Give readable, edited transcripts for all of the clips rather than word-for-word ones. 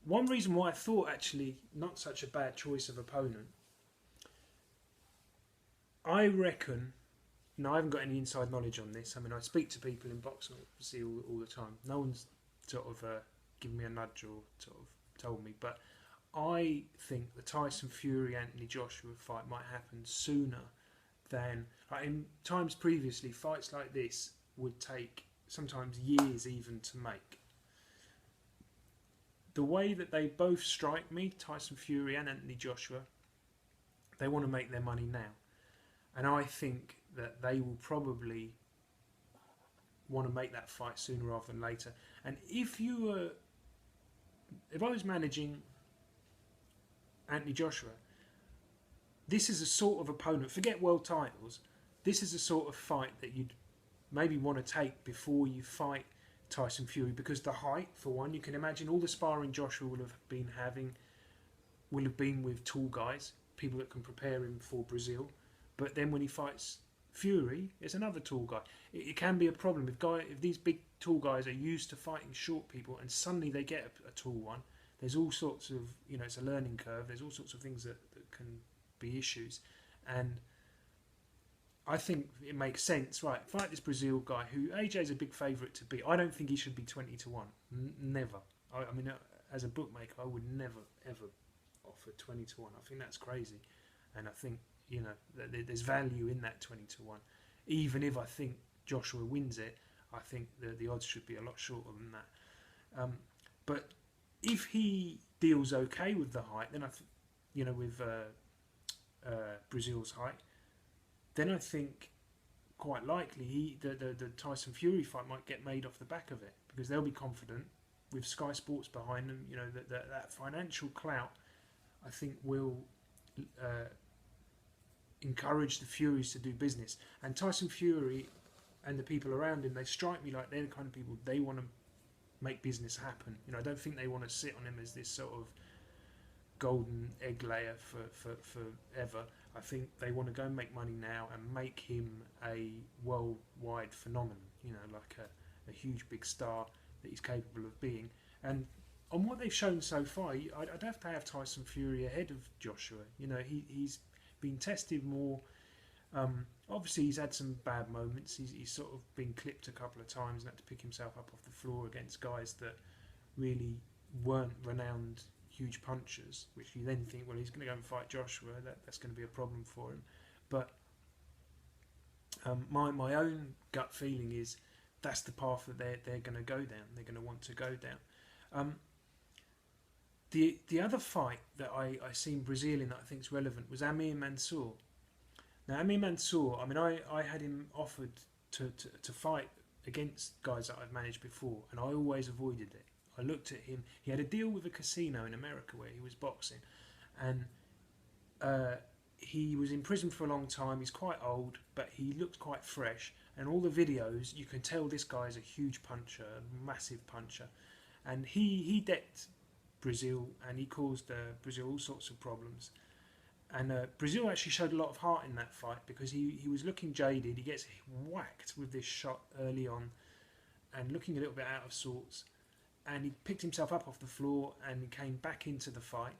One reason why I thought actually not such a bad choice of opponent, I reckon. Now I haven't got any inside knowledge on this. I mean, I speak to people in boxing obviously all the time. No one's sort of given me a nudge or sort of told me, but I think the Tyson Fury Anthony Joshua fight might happen sooner than, like, in times previously. Fights like this would take sometimes years even to make. The way that they both strike me, Tyson Fury and Anthony Joshua, they want to make their money now, and I think that they will probably want to make that fight sooner rather than later. And if I was managing Anthony Joshua, this is a sort of opponent. Forget world titles. This is a sort of fight that you'd maybe want to take before you fight Tyson Fury, because the height, for one, you can imagine all the sparring Joshua will have been with tall guys, people that can prepare him for Brezeale. But then when he fights Fury, it's another tall guy. It can be a problem if these big tall guys are used to fighting short people, and suddenly they get a tall one. There's all sorts of, it's a learning curve. There's all sorts of things that can be issues, and I think it makes sense. Right, fight this Brezeale guy who AJ's a big favourite to beat. I don't think he should be 20-1. Never. I mean, as a bookmaker, I would never ever offer 20-1. I think that's crazy, and I think there's value in that 20-1. Even if I think Joshua wins it, I think the odds should be a lot shorter than that. But if he deals okay with the height, then with Brezeale's height, then I think quite likely the Tyson Fury fight might get made off the back of it, because they'll be confident with Sky Sports behind them. That financial clout, I think, will encourage the Furies to do business. And Tyson Fury and the people around him, they strike me like they're the kind of people, they want to make business happen. I don't think they want to sit on him as this sort of golden egg layer for forever. I think they want to go and make money now and make him a worldwide phenomenon, like a huge big star that he's capable of being. And on what they've shown so far, I'd have to have Tyson Fury ahead of Joshua. He's been tested more. Obviously, he's had some bad moments. He's sort of been clipped a couple of times and had to pick himself up off the floor against guys that really weren't renowned huge punchers, which you then think, well, he's going to go and fight Joshua, that's going to be a problem for him. But my own gut feeling is that's the path that they're going to go down. They're going to want to go down. The other fight that I seen Brezeale in that I think is relevant was Amir Mansour. Now, Amir Mansour, I mean, I had him offered to fight against guys that I've managed before, and I always avoided it. I looked at him. He had a deal with a casino in America where he was boxing, and he was in prison for a long time. He's quite old, but he looked quite fresh. And all the videos, you can tell this guy is a huge puncher, a massive puncher. And he decked Brezeale, and he caused Brezeale all sorts of problems. And Brezeale actually showed a lot of heart in that fight, because he was looking jaded. He gets whacked with this shot early on and looking a little bit out of sorts. And he picked himself up off the floor and he came back into the fight.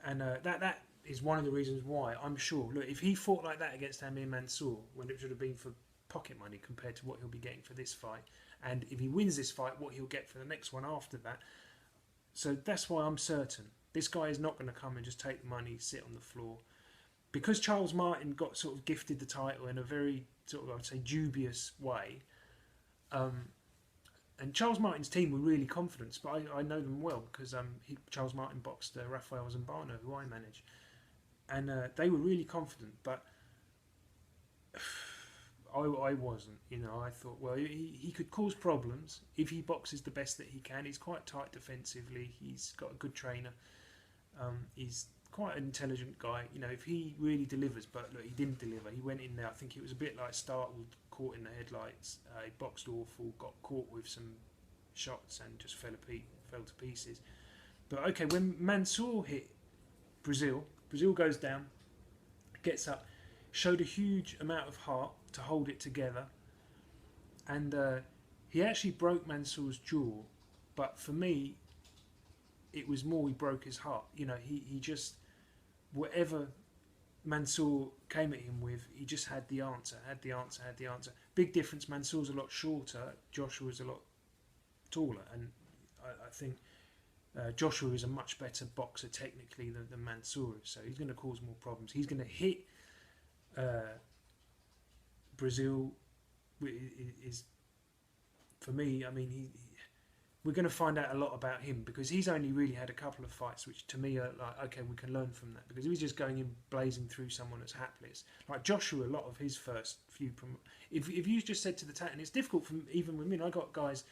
And that is one of the reasons why I'm sure, look, if he fought like that against Amir Mansour, when it should have been for pocket money compared to what he'll be getting for this fight, and if he wins this fight, what he'll get for the next one after that. So that's why I'm certain this guy is not going to come and just take the money, sit on the floor. Because Charles Martin got sort of gifted the title in a very sort of, I would say, dubious way. And Charles Martin's team were really confident, but I know them well because Charles Martin boxed Rafael Zambano, who I manage, and they were really confident. But I wasn't. I thought, well, he could cause problems if he boxes the best that he can. He's quite tight defensively. He's got a good trainer. He's quite an intelligent guy. If he really delivers, but look, he didn't deliver. He went in there. I think it was a bit like startled, caught in the headlights. He boxed awful, got caught with some shots, and just fell to pieces. But okay, when Mansour hit Brezeale goes down, gets up, showed a huge amount of heart to hold it together, and he actually broke Mansour's jaw. But for me, it was more he broke his heart. You know, he just, whatever Mansour came at him with, he just had the answer, had the answer, had the answer. Big difference. Mansour's a lot shorter. Joshua's a lot taller, and I think Joshua is a much better boxer technically than Mansour is, so he's going to cause more problems. He's going to hit Brezeale. Is, for me, I mean, we're going to find out a lot about him, because he's only really had a couple of fights which to me are like, okay, we can learn from that, because he was just going in blazing through someone that's hapless. Like Joshua, a lot of his first few if you just said to the and it's difficult for even with me, I got guys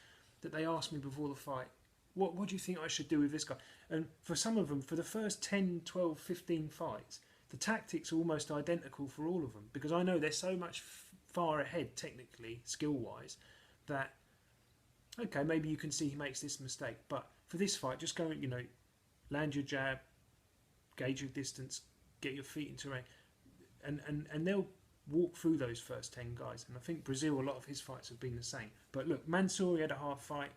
that they asked me before the fight, what do you think I should do with this guy? And for some of them, for the first 10, 12, 15 fights, the tactics are almost identical for all of them, because I know they're so much far ahead technically, skill wise, that okay, maybe you can see he makes this mistake, but for this fight, just go, you know, land your jab, gauge your distance, get your feet into range, and they'll walk through those first 10 guys. And I think Brezeale, a lot of his fights have been the same. But look, Mansour, he had a hard fight.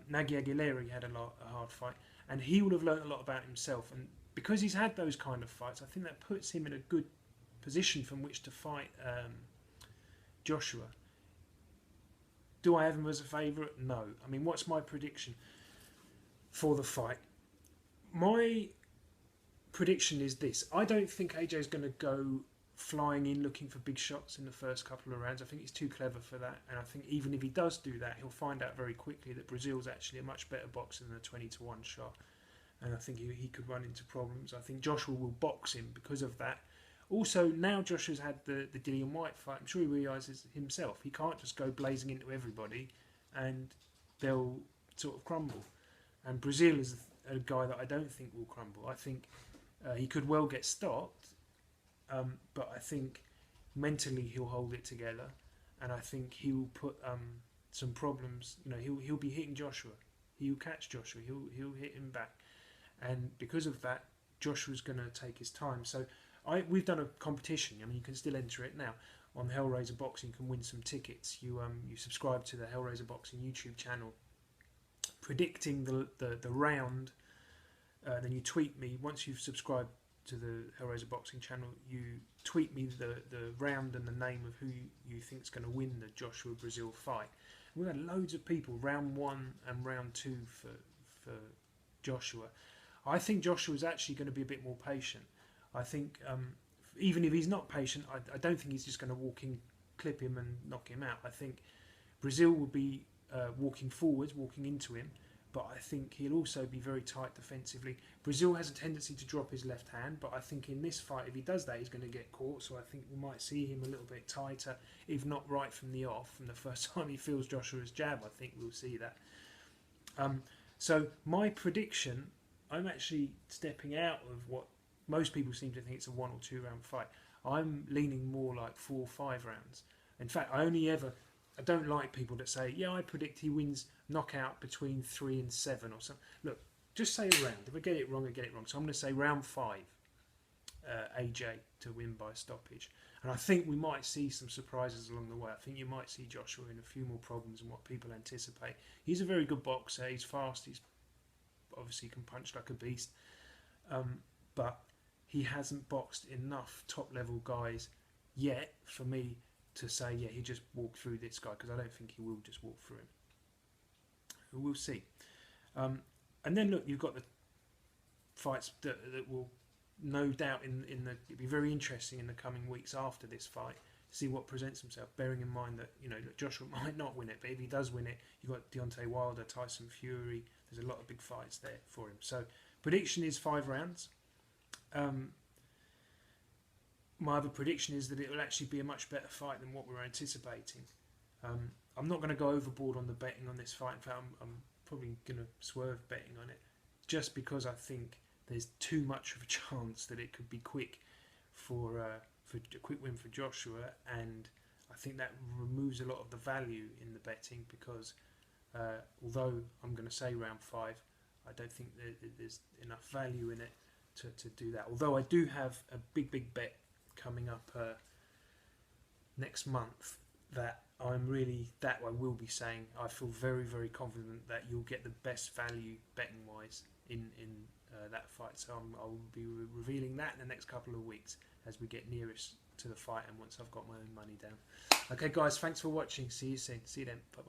Nagy Aguilera, he had a hard fight, and he would have learned a lot about himself. And because he's had those kind of fights, I think that puts him in a good position from which to fight Joshua. Do I have him as a favourite? No. I mean, what's my prediction for the fight? My prediction is this. I don't think AJ's going to go flying in looking for big shots in the first couple of rounds. I think he's too clever for that, and I think even if he does do that, he'll find out very quickly that Brezeale's actually a much better boxer than a 20-1 shot, and I think he could run into problems. I think Joshua will box him because of that. Also, now Joshua's had the Dillian White fight, I'm sure he realises himself he can't just go blazing into everybody and they'll sort of crumble. And Brezeale is a guy that I don't think will crumble. I think he could well get stopped, but I think mentally he'll hold it together, and I think he will put some problems. You know, he'll be hitting Joshua. He'll catch Joshua. He'll hit him back, and because of that, Joshua's going to take his time. So we've done a competition. I mean, you can still enter it now on Hellraiser Boxing. You can win some tickets. You subscribe to the Hellraiser Boxing YouTube channel, predicting the round. Then you tweet me once you've subscribed to the Hellraiser Boxing channel. You tweet me the round and the name of who you think is going to win the Joshua Brezeale fight. And we've had loads of people, round 1 and round 2 for Joshua. I think Joshua's actually going to be a bit more patient. I think even if he's not patient, I don't think he's just going to walk in, clip him and knock him out. I think Brezeale will be walking forwards, walking into him, but I think he'll also be very tight defensively. Brezeale has a tendency to drop his left hand, but I think in this fight, if he does that, he's going to get caught. So I think we might see him a little bit tighter, if not right from the off. From the first time he feels Joshua's jab, I think we'll see that. So my prediction, I'm actually stepping out of what most people seem to think it's a 1 or 2 round fight. I'm leaning more like 4 or 5 rounds. In fact, I don't like people that say, yeah, I predict he wins knockout between 3 and 7 or something. Look, just say a round. If I get it wrong, I get it wrong. So I'm going to say round 5, AJ to win by stoppage. And I think we might see some surprises along the way. I think you might see Joshua in a few more problems than what people anticipate. He's a very good boxer. He's fast. He's obviously can punch like a beast. But he hasn't boxed enough top-level guys yet for me to say, yeah, he just walked through this guy, because I don't think he will just walk through him. We'll see. And then, look, you've got the fights that will no doubt it'll be very interesting in the coming weeks after this fight to see what presents himself, bearing in mind that, you know, Joshua might not win it, but if he does win it, you've got Deontay Wilder, Tyson Fury. There's a lot of big fights there for him. So prediction is 5 rounds. My other prediction is that it will actually be a much better fight than what we're anticipating. I'm not going to go overboard on the betting on this fight. In fact, I'm probably going to swerve betting on it, just because I think there's too much of a chance that it could be quick for a quick win for Joshua, and I think that removes a lot of the value in the betting, because although I'm going to say round 5, I don't think there's enough value in it to do that. Although I do have a big bet coming up next month that I will be saying I feel very confident that you'll get the best value betting wise that fight. So I'll be revealing that in the next couple of weeks as we get nearest to the fight and once I've got my own money down. Okay, guys, thanks for watching. See you soon. See you then. Bye bye.